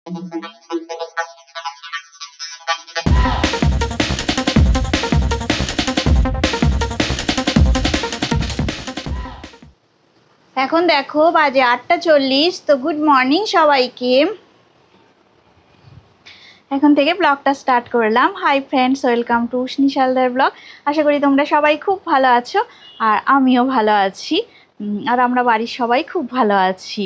এখন দেখো বাজে 8:40। তো গুড মর্নিং সবাইকে। এখন থেকে ব্লগটা স্টার্ট করলাম। Hi friends, welcome to Ushni Shaldar blog. আশা করি তোমরা সবাই খুব ভালো আছো আর আমিও ভালো আছি। আর আমরা বাড়ির সবাই খুব ভালো আছি।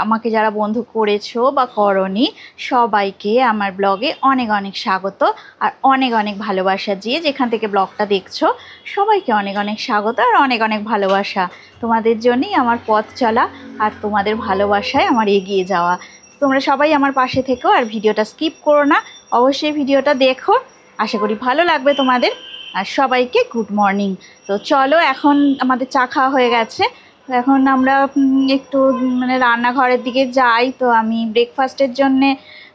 আমাকে যারা বন্ধু করেছো বা করনি সবাইকে আমার ব্লগে অনেক অনেক স্বাগত আর অনেক অনেক ভালোবাসা। যেখান থেকে ব্লগটা দেখছো সবাইকে অনেক অনেক স্বাগত আর অনেক অনেক ভালোবাসা। তোমাদের জন্যই আমার পথ চলা আর তোমাদের ভালোবাসায় আমার এগিয়ে যাওয়া। তোমরা সবাই আমার পাশে থেকো আর ভিডিওটা স্কিপ করো না, অবশ্যই ভিডিওটা দেখো। আশা করি ভালো লাগবে তোমাদের। আর সবাইকে গুড মর্নিং। তো চলো, এখন আমাদের চা খাওয়া হয়ে গেছে। তো এখন আমরা একটু রান্নাঘরের দিকে যাই। তো আমি ব্রেকফাস্টের জন্যে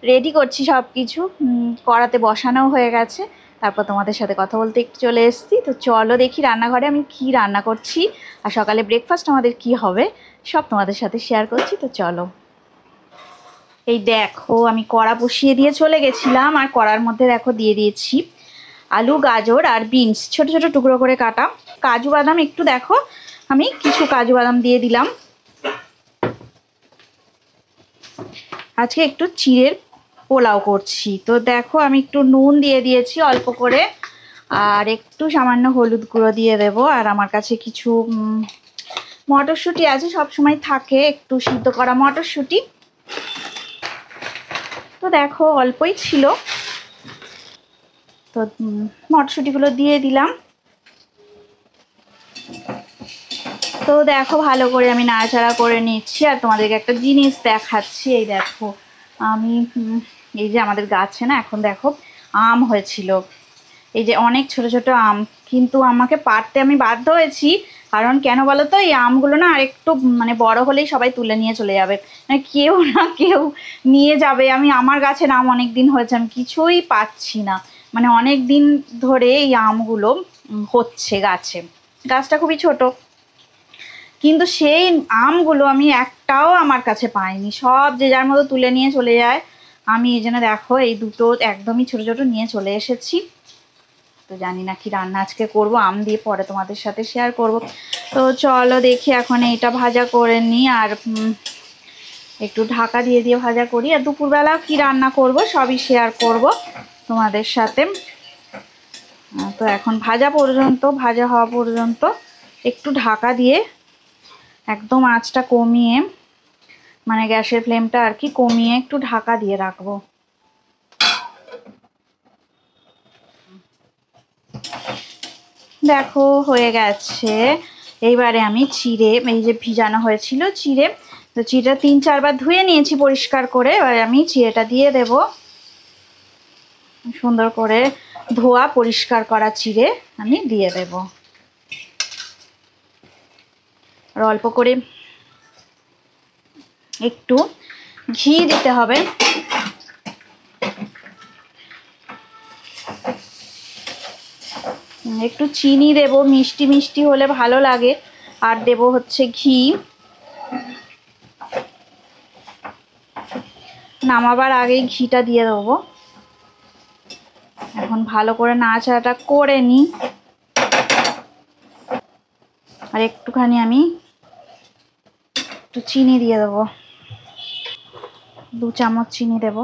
রেডি করছি সব কিছু, কড়াতে বসানো হয়ে গেছে। তারপর তোমাদের সাথে কথা বলতে একটু চলে এসেছি। তো চলো দেখি রান্নাঘরে আমি কি রান্না করছি আর সকালে ব্রেকফাস্ট আমাদের কি হবে সব তোমাদের সাথে শেয়ার করছি। তো চলো। এই দেখো আমি কড়া বসিয়ে দিয়ে চলে গেছিলাম আর কড়ার মধ্যে দেখো দিয়ে দিয়েছি আলু, গাজর আর বিনস ছোট ছোট টুকরো করে কাটা। কাজু বাদাম একটু দেখো, আমি কিছু কাজু বাদাম দিয়ে দিলাম। আজকে একটু চিড়ের পোলাও করছি। তো দেখো আমি একটু নুন দিয়ে দিয়েছি অল্প করে আর একটু সামান্য হলুদ গুঁড়ো দিয়ে দেবো। আর আমার কাছে কিছু মটরশুঁটি আছে, সব সময় থাকে একটু সিদ্ধ করা মটরশুঁটি। তো দেখো অল্পই ছিল, তো মটরশুঁটিগুলো দিয়ে দিলাম। তো দেখো ভালো করে আমি নাড়াচাড়া করে নিচ্ছি আর তোমাদেরকে একটা জিনিস দেখাচ্ছি। এই দেখো আমি এই যে আমাদের গাছে না এখন দেখো আম হয়েছিল, এই যে অনেক ছোট ছোট আম, কিন্তু আমাকে পাড়তে আমি বাধ্য হয়েছি। কারণ কেন বলো তো, এই আমগুলো না আরেকটু বড় হলেই সবাই তুলে নিয়ে চলে যাবে, কেউ না কেউ নিয়ে যাবে। আমার গাছের আম অনেক দিন হয়েছে, আমি কিছুই পাচ্ছি না। অনেক দিন ধরে এই আমগুলো হচ্ছে গাছে, গাছটা খুবই ছোট, কিন্তু সেই আমগুলো আমি একটাও আমার কাছে পাইনি, সব যে যার মতো তুলে নিয়ে চলে যায়। আমি এই জন্য দেখো এই দুটো একদমই ছোট ছোট নিয়ে চলে এসেছি। তো জানি না কি রান্না আজকে করব, আম দিয়ে পরে তোমাদের সাথে শেয়ার করব। তো চলো দেখি এখন এইটা ভাজা করে নিই আর একটু ঢাকা দিয়ে দিয়ে ভাজা করি। আর দুপুরবেলা কি রান্না করব সবই শেয়ার করব তোমাদের সাথে। তো এখন ভাজা হওয়া পর্যন্ত একটু ঢাকা দিয়ে একদম আঁচটা কমিয়ে, গ্যাসের ফ্লেমটা আর কি কমিয়ে একটু ঢাকা দিয়ে রাখবো। দেখো হয়ে গেছে। এইবারে আমি চিড়ে, এই যে ভিজানো হয়েছিল চিড়ে, তো চিড়েটা 3-4 বার ধুয়ে নিয়েছি পরিষ্কার করে। এবারে আমি চিড়েটা দিয়ে দেব। সুন্দর করে ধোয়া পরিষ্কার করা চিড়ে আমি দিয়ে দেব। আর অল্প করে একটু ঘি দিতে হবে। একটু চিনি দেব, মিষ্টি মিষ্টি হলে ভালো লাগে। আর দেব হচ্ছে ঘি। নামাবার আগেই ঘিটা দিয়ে দেবো। এখন ভালো করে নাড়াচাড়াটা করে নিই। আর একটুখানি আমি একটু চিনি দিয়ে দেবো, 2 চামচ চিনি দেব।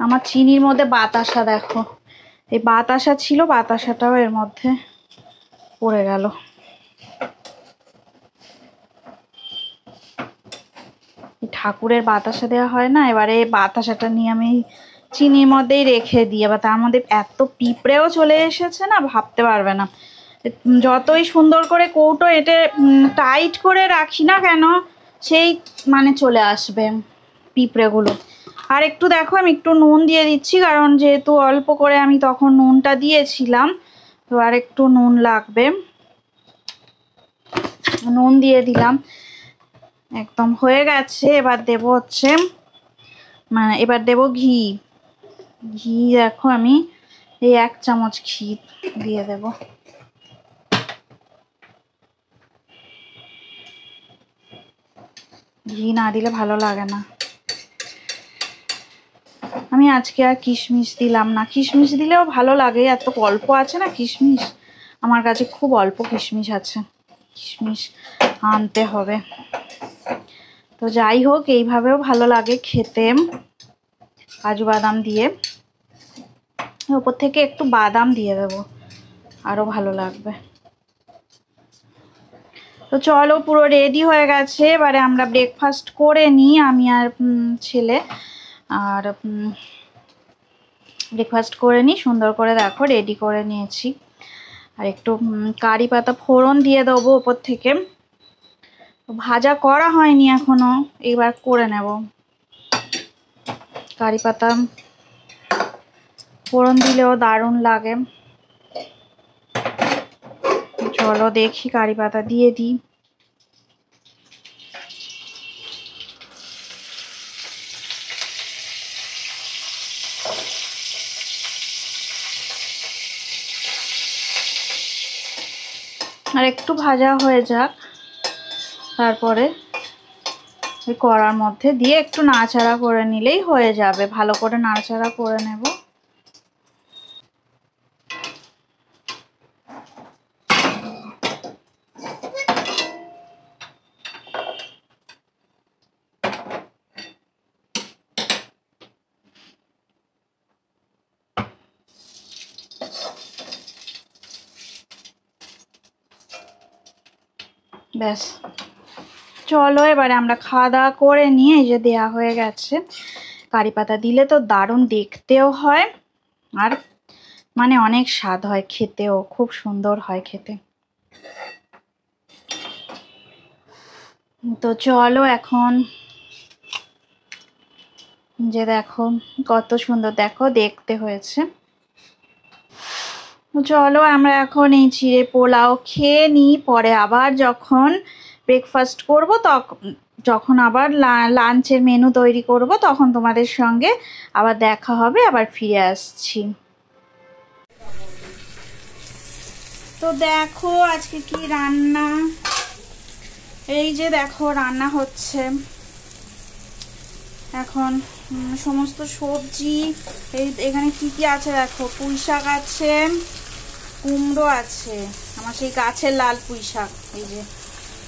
আমার চিনির মধ্যে বাতাসা, দেখো এই বাতাসা ছিল, বাতাসাটাও এর মধ্যে পড়ে গেল। ঠাকুরের বাতাসা দেওয়া হয় না, এবারে বাতাসাটা নিয়ে আমি চিনির মধ্যেই রেখে দিই। এবার তার মধ্যে এত পিঁপড়েও চলে এসেছে না, ভাবতে পারবে না। যতই সুন্দর করে কৌটো এটে টাইট করে রাখি না কেন, সেই চলে আসবে পিঁপড়েগুলো। আর একটু দেখো আমি একটু নুন দিয়ে দিচ্ছি, কারণ যেহেতু অল্প করে আমি তখন নুনটা দিয়েছিলাম, তো আর একটু নুন লাগবে, নুন দিয়ে দিলাম। একদম হয়ে গেছে। এবার দেব হচ্ছে এবার দেব ঘি। ঘি দেখো আমি এই 1 চামচ ঘি দিয়ে দেব। ঘি না দিলে ভালো লাগে না। আমি আজকে আর কিশমিশ দিলাম না, কিশমিশ দিলেও ভালো লাগে, এত অল্প আছে না কিশমিশ, আমার কাছে খুব অল্প কিশমিশ আছে, কিশমিশ আনতে হবে। তো যাই হোক, এইভাবেও ভালো লাগে খেতে, কাজু বাদাম দিয়ে। উপর থেকে একটু বাদাম দিয়ে দেবো, আরো ভালো লাগবে। তো চলো, পুরো রেডি হয়ে গেছে, এবারে আমরা ব্রেকফাস্ট করে নিই, আমি আর ছেলে। আর ব্রেকফাস্ট করে নিই সুন্দর করে, দেখো রেডি করে নিয়েছি। আর একটু কারি পাতা ফোড়ন দিয়ে দেবো ওপর থেকে, ভাজা করা হয়নি এখনো, এবার করে নেব। কারি পাতা ফোড়ন দিলেও দারুণ লাগে। চলো দেখি, কারি পাতা দিয়ে দিই। আর একটু ভাজা হয়ে যাক, তারপরে ওই কড়ার মধ্যে দিয়ে একটু নাড়াচাড়া করে নিলেই হয়ে যাবে। ভালো করে নাড়াচাড়া করে নেব। ব্যাস, চলো এবারে আমরা খাওয়া দাওয়া করে নিয়ে, এই যে দেয়া হয়ে গেছে। কারি পাতা দিলে তো দারুণ দেখতেও হয়, আর মানে অনেক স্বাদ হয়, খেতেও খুব সুন্দর হয় খেতে। তো চলো এখন, যে দেখো কত সুন্দর, দেখো দেখতে হয়েছে। চলো আমরা এখন এই চিড়ে পোলাও খেয়ে নিই, পরে আবার যখন ব্রেকফাস্ট করব, যখন আবার লাঞ্চের মেনু তৈরি করব, তখন তোমাদের সঙ্গে আবার দেখা হবে, আবার ফিরে আসছি। তো দেখো আজকে কি রান্না, এই যে দেখো রান্না হচ্ছে এখন। সমস্ত সবজি, এই এখানে কি কি আছে দেখো, পুঁই শাক আছে, কুমড়ো আছে, আমার সেই গাছের লাল পুঁই শাক। এই যে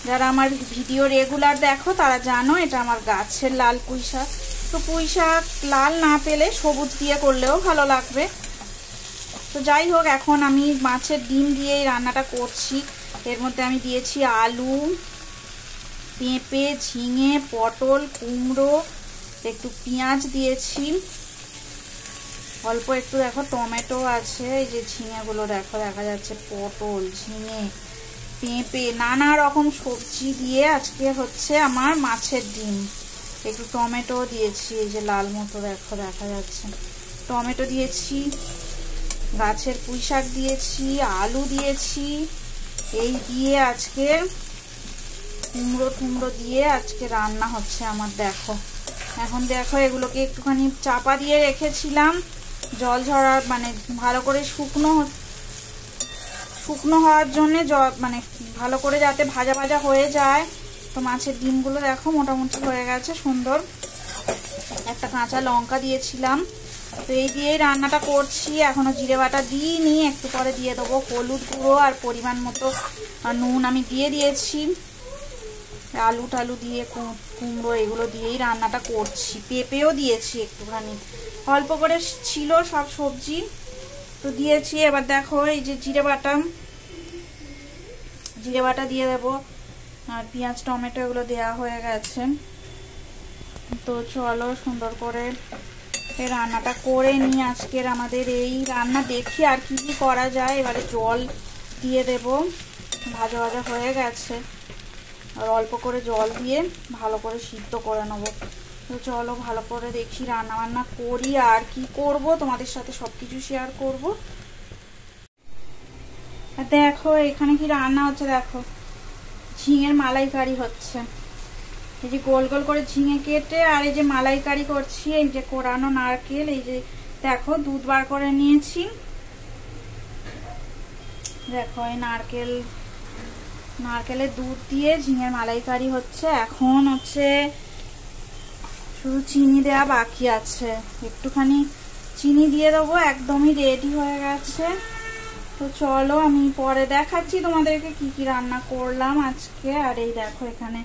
যারা আমার ভিডিও রেগুলার দেখো তারা জানো এটা আমার গাছের লাল পুঁই শাক। তো পুঁই শাক লাল না পেলে সবুজ দিয়ে করলেও ভালো লাগবে। তো যাই হোক, এখন আমি মাছের ডিম দিয়ে এই রান্নাটা করছি। এর মধ্যে আমি দিয়েছি আলু, পেঁপে, ঝিঙে, পটল, কুমড়ো, একটু পেঁয়াজ দিয়েছি, অল্প একটু দেখো টমেটো আছে, এই যে ঝিঙেগুলো দেখো দেখা যাচ্ছে, পটল, ঝিঙে, পেঁপে, নানা রকম সবজি দিয়ে আজকে হচ্ছে আমার মাছের ডিম। একটু টমেটো দিয়েছি, এই যে লাল মতো দেখো দেখা যাচ্ছে, টমেটো দিয়েছি, গাছের পুঁই শাক দিয়েছি, আলু দিয়েছি, এই দিয়ে আজকে কুমড়ো দিয়ে আজকে রান্না হচ্ছে আমার। দেখো এখন দেখো এগুলোকে একটুখানি চাপা দিয়ে রেখেছিলাম, জল ঝরার মানে ভালো করে শুকনো হওয়ার জন্যে, মানে ভালো করে যাতে ভাজা ভাজা হয়ে যায়। তো মাছের ডিমগুলো দেখো মোটামুটি হয়ে গেছে সুন্দর। একটা কাঁচা লঙ্কা দিয়েছিলাম। তো এই দিয়েই রান্নাটা করছি, এখনো জিরে বাটা দিইনি, একটু পরে দিয়ে দেবো। হলুদ গুঁড়ো আর পরিমাণ মতো নুন আমি দিয়ে দিয়েছি। আলু টালু দিয়ে কুমড়ো এগুলো দিয়েই রান্নাটা করছি। পেঁপেও দিয়েছি একটুখানি, অল্প করে ছিল সব সবজি তো দিয়েছি। এবার দেখো এই যে জিরে বাটা দিয়ে দেবো, আর পেঁয়াজ টমেটো এগুলো দেওয়া হয়ে গেছে। তো চলো সুন্দর করে এই রান্নাটা করে নিই। আজকের আমাদের এই রান্না দেখি আর কি কি করা যায়। এবারে জল দিয়ে দেব, ভাজা ভাজা হয়ে গেছে, আর অল্প করে জল দিয়ে ভালো করে সিদ্ধ করে নেব। তো চলো ভালো করে দেখি রান্না বান্না করি, আর কি করব তোমাদের সাথে সব কিছু শেয়ার করব। দেখো এখানে কি রান্না হচ্ছে, দেখো ঝিঙের মালাইকারি হচ্ছে। এই যে গোল গোল করে ঝিঙে কেটে আর এই যে মালাইকারি করছি। এই যে কোরানো নারকেল, এই যে দেখো দুধ বার করে নিয়েছি, দেখো এই নারকেলের দুধ দিয়ে ঝিঙের মালাইকারি হচ্ছে। এখন হচ্ছে শুধু চিনি দেওয়া বাকি আছে, একটুখানি চিনি দিয়ে দেবো। একদমই রেডি হয়ে গেছে। তো চলো আমি পরে দেখাচ্ছি তোমাদেরকে কি কি রান্না করলাম আজকে। আর এই দেখো এখানে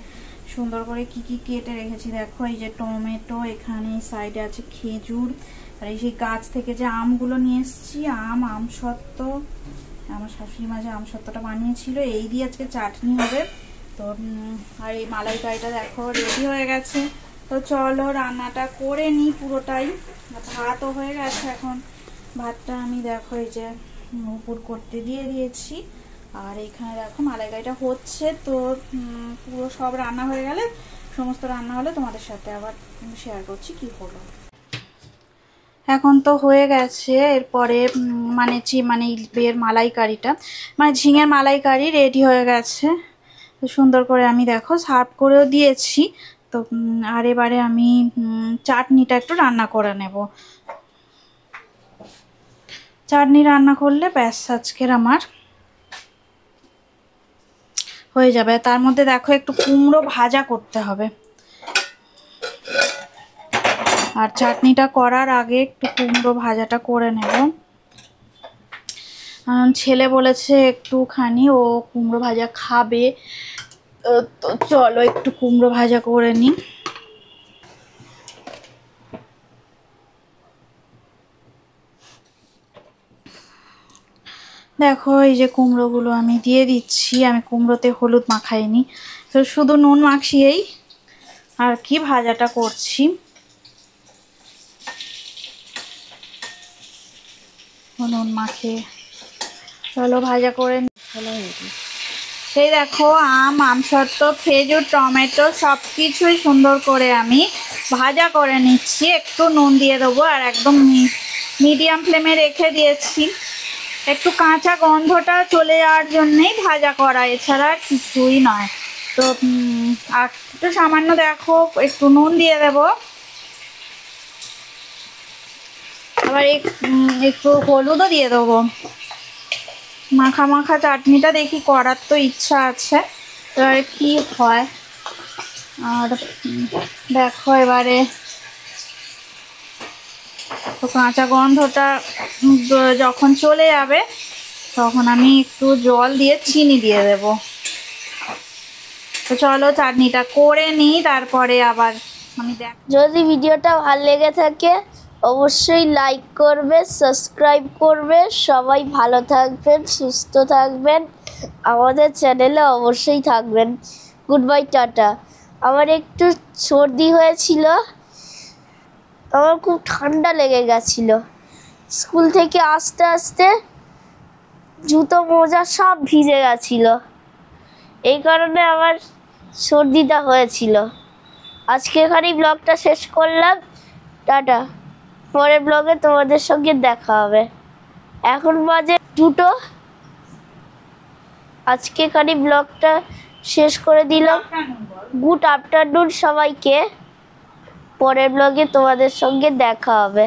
সুন্দর করে কি কি কেটে রেখেছি। দেখো এই যে টমেটো, এখানে সাইডে আছে খেজুর, আর এই সেই গাছ থেকে যে আমগুলো নিয়ে এসেছি, আমসত্ত্ব, আমার শাশুড়ি মা যে আমসত্ত্বটা বানিয়েছিল, এই দিয়ে আজকে চাটনি হবে। তো আর এই মালাইকারিটা দেখো রেডি হয়ে গেছে। তো চলো রান্নাটা করে নিই পুরোটাই। ভাতও হয়ে গেছে, এখন ভাতটা আমি দেখো এই যে উপর করতে দিয়ে দিয়েছি। আর এইখানে দেখো মালাইকারিটা হচ্ছে। তো পুরো সব রান্না হয়ে গেলে, সমস্ত রান্না হলে তোমাদের সাথে আবার শেয়ার করছি কি হলো। এখন তো হয়ে গেছে। এরপরে মানে এর মালাইকারিটা মানে ঝিঙের মালাইকারি রেডি হয়ে গেছে। তো সুন্দর করে আমি দেখো সার্ভ করেও দিয়েছি। তো আর এবারে আমি চাটনিটা একটু রান্না করে নেব। চাটনি রান্না করলে ব্যাস আজকের আমার হয়ে যাবে। তার মধ্যে দেখো একটু কুমড়ো ভাজা করতে হবে। আর চাটনিটা করার আগে একটু কুমড়ো ভাজাটা করে নেব। ছেলে বলেছে একটুখানি ও কুমড়ো ভাজা খাবে। তো চলো একটু কুমড়ো ভাজা করে নিই। দেখো এই যে কুমড়োগুলো আমি দিয়ে দিচ্ছি। আমি কুমড়োতে হলুদ মাখাইনি, তো শুধু নুন মাখিয়েই আর কি ভাজাটা করছি। নুন মাখিয়ে চলো ভাজা করে সেই দেখো আমসত্ত্ব, খেজুর, টমেটো সব কিছুই সুন্দর করে আমি ভাজা করে নিচ্ছি। একটু নুন দিয়ে দেবো আর একদম মিডিয়াম ফ্লেমে রেখে দিয়েছি। একটু কাঁচা গন্ধটা চলে যাওয়ার জন্যেই ভাজা করা, এছাড়া কিছুই নয়। তো আর একটু সামান্য দেখো একটু নুন দিয়ে দেব। আবার একটু হলুদও দিয়ে দেবো। মাখা মাখা চাটনিটা দেখি করার তো ইচ্ছা আছে, এবারে কি হয়। আর দেখো এবারে তো কাঁচা গন্ধটা যখন চলে যাবে তখন আমি একটু জল দিয়ে চিনি দিয়ে দেব। তো চলো চাটনিটা করে নিই, তারপরে আবার আমি যদি ভিডিওটা ভালো লেগে থাকে অবশ্যই লাইক করবে, সাবস্ক্রাইব করবে। সবাই ভালো থাকবেন, সুস্থ থাকবেন, আমাদের চ্যানেলে অবশ্যই থাকবেন। Good bye, tata. আমার একটু সর্দি হয়েছিল, আমার খুব ঠান্ডা লেগে গেছিল। স্কুল থেকে আসতে আসতে জুতো মোজা সব ভিজে গেছিল, এই কারণে আমার সর্দিটা হয়েছিল। আজকে এখানেই ব্লগটা শেষ করলাম, টাটা। পরের ব্লগে তোমাদের সঙ্গে দেখা হবে। এখন বাজে 2টো। আজকে এখানেই ব্লগটা শেষ করে দিলাম। গুড আফটারনুন সবাইকে। পরের ব্লগে তোমাদের সঙ্গে দেখা হবে।